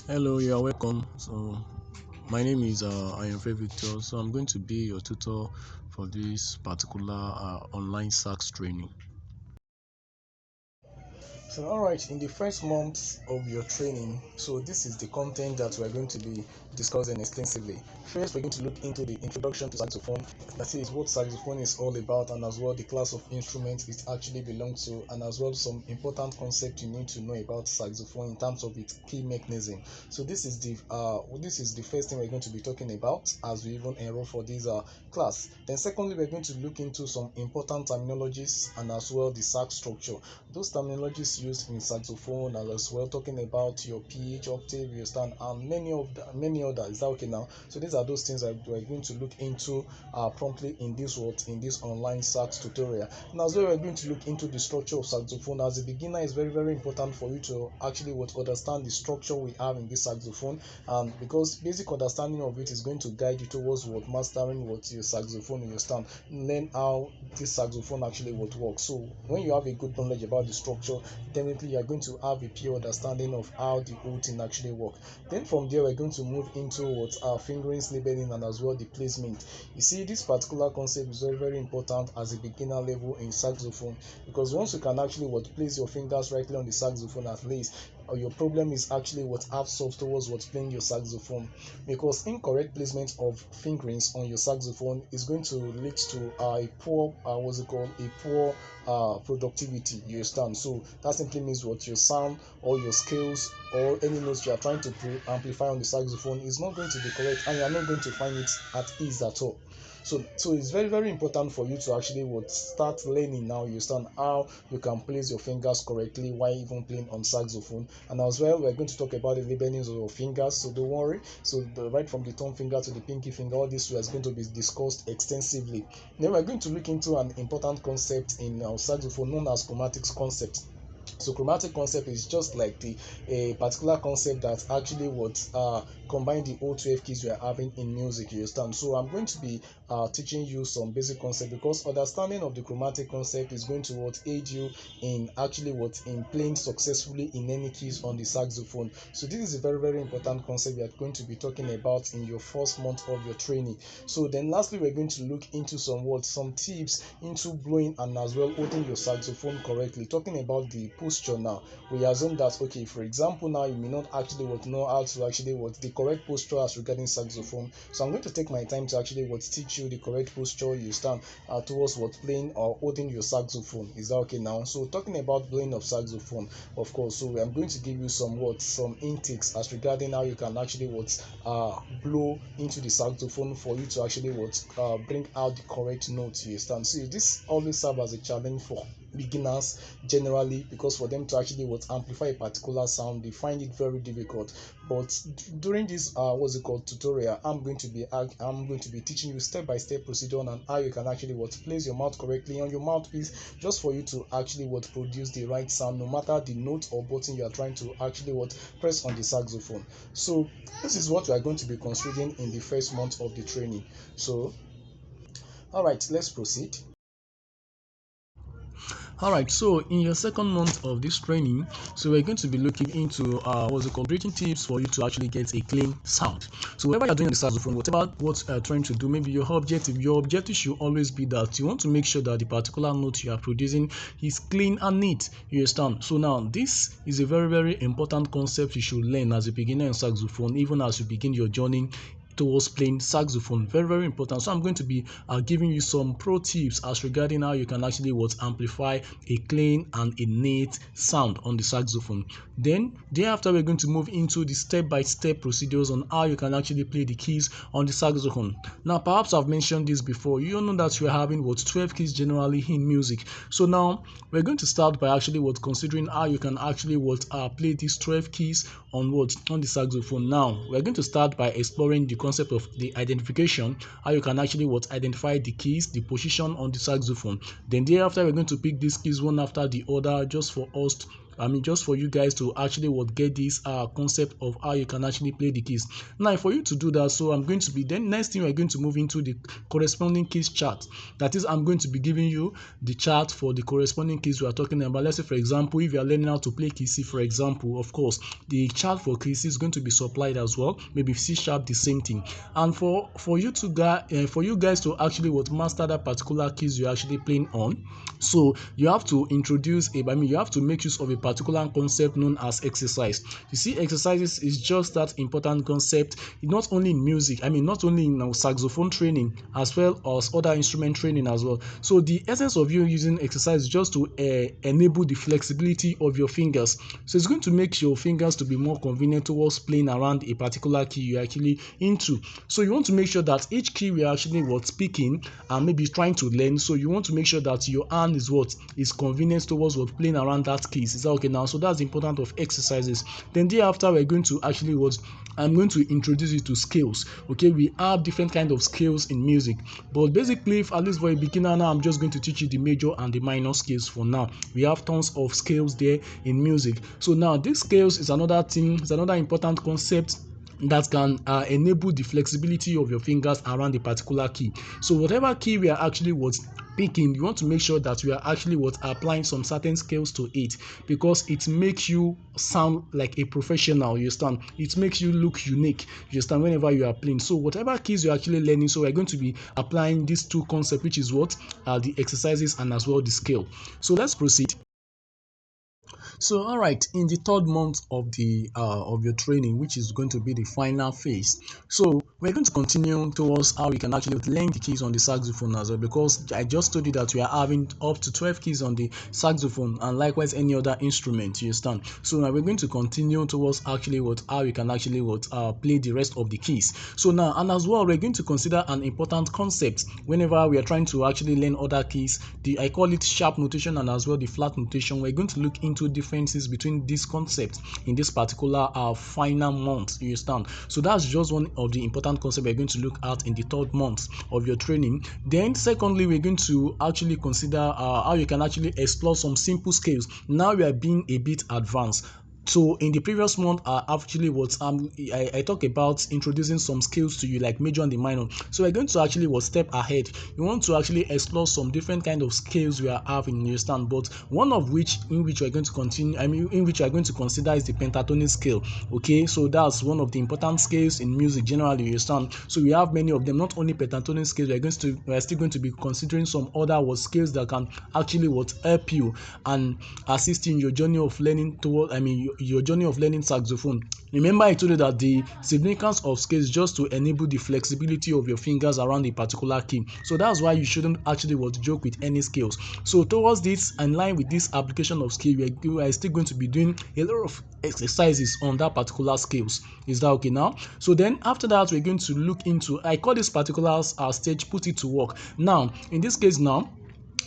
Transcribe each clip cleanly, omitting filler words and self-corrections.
Hello, you are welcome. So, my name is I am Victor. So, I'm going to be your tutor for this particular online sax training. So, all right, in the first months of your training, so this is the content that we're going to be discussing extensively. First, we're going to look into the introduction to saxophone, that is what saxophone is all about, and as well the class of instruments it actually belongs to, and as well some important concepts you need to know about saxophone in terms of its key mechanism. So this is the first thing we're going to be talking about as we even enroll for this class. Then secondly, we're going to look into some important terminologies and as well the sax structure. Those terminologies used in saxophone, and as well talking about your pitch, octave, your stand, and many others. Is that okay now? So these are those things that we're going to look into promptly in this online sax tutorial. And as well, we're going to look into the structure of saxophone. As a beginner, it's very important for you to actually understand the structure we have in this saxophone, and because basic understanding of it is going to guide you towards mastering your saxophone in your stand, learn how this saxophone actually works. So when you have a good knowledge about the structure, definitely you are going to have a pure understanding of how the whole thing actually works. Then from there, we're going to move into what our fingering, labeling, and as well the placement. You see, this particular concept is very important as a beginner level in saxophone, because once you can actually place your fingers rightly on the saxophone, at least your problem is actually half solved towards playing your saxophone, because incorrect placement of fingerings on your saxophone is going to lead to a poor a poor productivity, you understand. So that simply means your sound or your scales or any notes you are trying to amplify on the saxophone is not going to be correct, and you are not going to find it at ease at all. So it's very important for you to actually start learning now. You understand how you can place your fingers correctly while even playing on saxophone. And as well, we're going to talk about the labelings of your fingers, so don't worry. So right from the thumb finger to the pinky finger, all this is going to be discussed extensively. Then we're going to look into an important concept in our saxophone known as chromatics concept. So chromatic concept is just like the a particular concept that actually would combine the whole 12 keys we are having in music, you understand. So I'm going to be teaching you some basic concept, because understanding of the chromatic concept is going to aid you in actually in playing successfully in any keys on the saxophone. So this is a very important concept we are going to be talking about in your first month of your training. So then lastly, we're going to look into some tips into blowing and as well holding your saxophone correctly. Talking about the posture now, we assume that, okay, for example, now you may not actually know how to actually the correct posture as regarding saxophone. So I'm going to take my time to actually teach you the correct posture you stand towards playing or holding your saxophone. Is that okay now? So talking about blowing of saxophone, of course, so I'm going to give you some intakes as regarding how you can actually blow into the saxophone for you to actually bring out the correct notes you stand. So this always serves as a challenge for beginners generally, because for them to actually amplify a particular sound, they find it very difficult. But during this tutorial, I'm going to be teaching you step by step procedure on how you can actually place your mouth correctly on your mouthpiece, just for you to actually produce the right sound, no matter the note or button you are trying to actually press on the saxophone. So this is what we are going to be considering in the first month of the training. So all right, let's proceed. All right, so in your second month of this training, so we're going to be looking into breathing tips for you to actually get a clean sound. So whatever you're doing on the saxophone, whatever what you're trying to do, maybe your objective should always be that you want to make sure that the particular note you are producing is clean and neat. You understand? So now this is a very important concept you should learn as a beginner in saxophone, even as you begin your journey towards playing saxophone. Very, very important. So I'm going to be giving you some pro tips as regarding how you can actually amplify a clean and a neat sound on the saxophone. Then thereafter, we're going to move into the step-by-step procedures on how you can actually play the keys on the saxophone. Now, perhaps I've mentioned this before. You know that we're having 12 keys generally in music. So now we're going to start by actually considering how you can actually play these 12 keys on the saxophone. Now we're going to start by exploring the concept of the identification, how you can actually identify the keys, the position on the saxophone. Then thereafter, we're going to pick these keys one after the other, just for you guys to actually get this concept of how you can actually play the keys. Now, for you to do that, so I'm going to be then next thing we're going to move into the corresponding keys chart. That is, I'm going to be giving you the chart for the corresponding keys we are talking about. Let's say, for example, if you are learning how to play key C, for example, of course, the chart for key C is going to be supplied as well. Maybe C sharp, the same thing. And for you guys to actually master that particular keys you're actually playing on, so you have to introduce you have to make use of a particular concept known as exercise. You see, exercises is just that important concept, not only in music, not only in saxophone training, as well as other instrument training as well. So the essence of you using exercise is just to enable the flexibility of your fingers. So it's going to make your fingers to be more convenient towards playing around a particular key you're actually into. So you want to make sure that each key we are actually speaking and maybe trying to learn, so you want to make sure that your hand is convenient towards playing around that keys. Is that okay now? So that's the importance of exercises. Then thereafter, we're going to actually I'm going to introduce you to scales. Okay, we have different kind of scales in music, but basically, at least for a beginner now, I'm just going to teach you the major and the minor scales for now. We have tons of scales there in music. So now these scales is another thing, is another important concept that can enable the flexibility of your fingers around a particular key. So whatever key we are actually picking, you want to make sure that we are actually applying some certain skills to it, because it makes you sound like a professional. You understand? It makes you look unique. You understand? Whenever you are playing. So whatever keys you're actually learning, so we're going to be applying these two concepts, which is the exercises and as well the scale. So let's proceed. So all right, in the third month of your training, which is going to be the final phase, so we're going to continue towards how we can actually learn the keys on the saxophone as well, because I just told you that we are having up to 12 keys on the saxophone, and likewise any other instrument. You understand? So now we're going to continue towards actually how we can actually play the rest of the keys. So now, and as well, we're going to consider an important concept whenever we are trying to actually learn other keys. I call it sharp notation and as well the flat notation. We're going to look into differences between these concepts in this particular final month. You understand? So that's just one of the important concepts we're going to look at in the third month of your training. Then secondly, we're going to actually consider how you can actually explore some simple scales. Now we are being a bit advanced. So in the previous month, actually I talked about introducing some skills to you, like major and the minor. So we're going to actually step ahead. You want to actually explore some different kind of skills we are having, you understand? But one of which in which we're going to continue, in which we're going to consider is the pentatonic scale. Okay, so that's one of the important scales in music generally, you understand? So we have many of them, not only pentatonic scales. We're still going to be considering some other skills that can actually help you and assist in your journey of learning your journey of learning saxophone. Remember, I told you that the significance of scales is just to enable the flexibility of your fingers around a particular key. So that's why you shouldn't actually joke with any scales. So towards this, in line with this application of scale, we are still going to be doing a lot of exercises on that particular scales. Is that okay now? So then after that, we're going to look into, I call this particular stage put it to work. Now in this case now,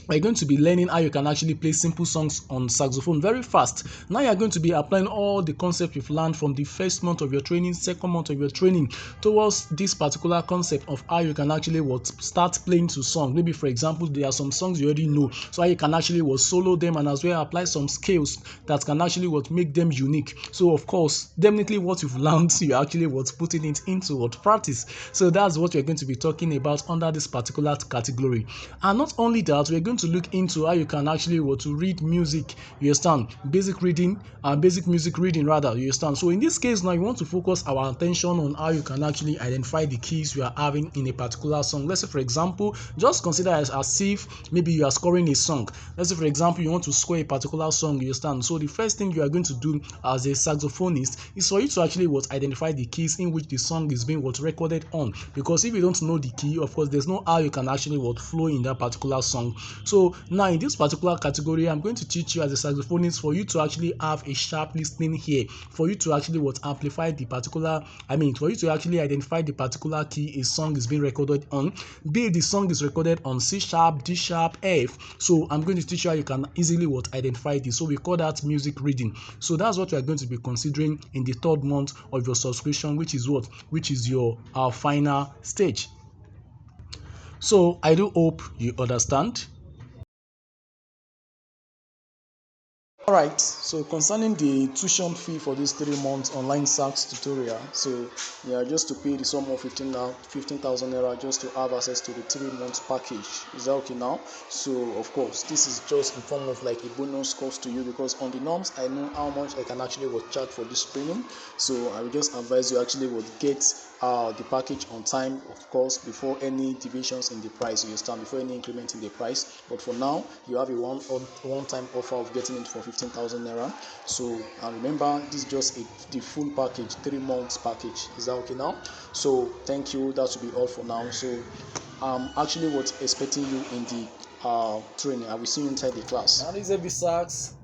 we're going to be learning how you can actually play simple songs on saxophone very fast. Now you're going to be applying all the concepts you've learned from the first month of your training, second month of your training, towards this particular concept of how you can actually start playing to song. Maybe for example, there are some songs you already know, so how you can actually solo them and as well apply some skills that can actually make them unique. So of course, definitely what you've learned, you're actually putting it into practice. So that's what we're going to be talking about under this particular category. And not only that, we're going to look into how you can actually to read music, you understand, basic reading and basic music reading rather, you understand. So in this case now, you want to focus our attention on how you can actually identify the keys you are having in a particular song. Let's say for example, just consider as if maybe you are scoring a song. Let's say for example, you want to score a particular song, you understand. So the first thing you are going to do as a saxophonist is for you to actually identify the keys in which the song is being recorded on, because if you don't know the key, of course there's no how you can actually flow in that particular song. So now in this particular category, I'm going to teach you as a saxophonist for you to actually have a sharp listening ear, for you to actually amplify the particular, for you to actually identify the particular key a song is being recorded on, be it the song is recorded on C sharp, D sharp, F. So I'm going to teach you how you can easily identify this. So we call that music reading. So that's what we are going to be considering in the third month of your subscription, which is what? Which is your final stage. So I do hope you understand. Alright, so concerning the tuition fee for this 3 months online sax tutorial, so yeah, just to pay the sum of 15,000 naira just to have access to the 3 months package. Is that okay now? So of course, this is just in form of like a bonus cost to you, because on the norms I know how much I can actually charge for this training. So I will just advise you actually get the package on time, of course, before any deviations in the price, you understand, before any increment in the price. But for now, you have a one-time offer of getting it for 15,000 naira. So remember, this is just the full package, 3 months package. Is that okay now? So thank you. That will be all for now. So actually expecting you in the training. I will see you inside the class. Now this is a sax.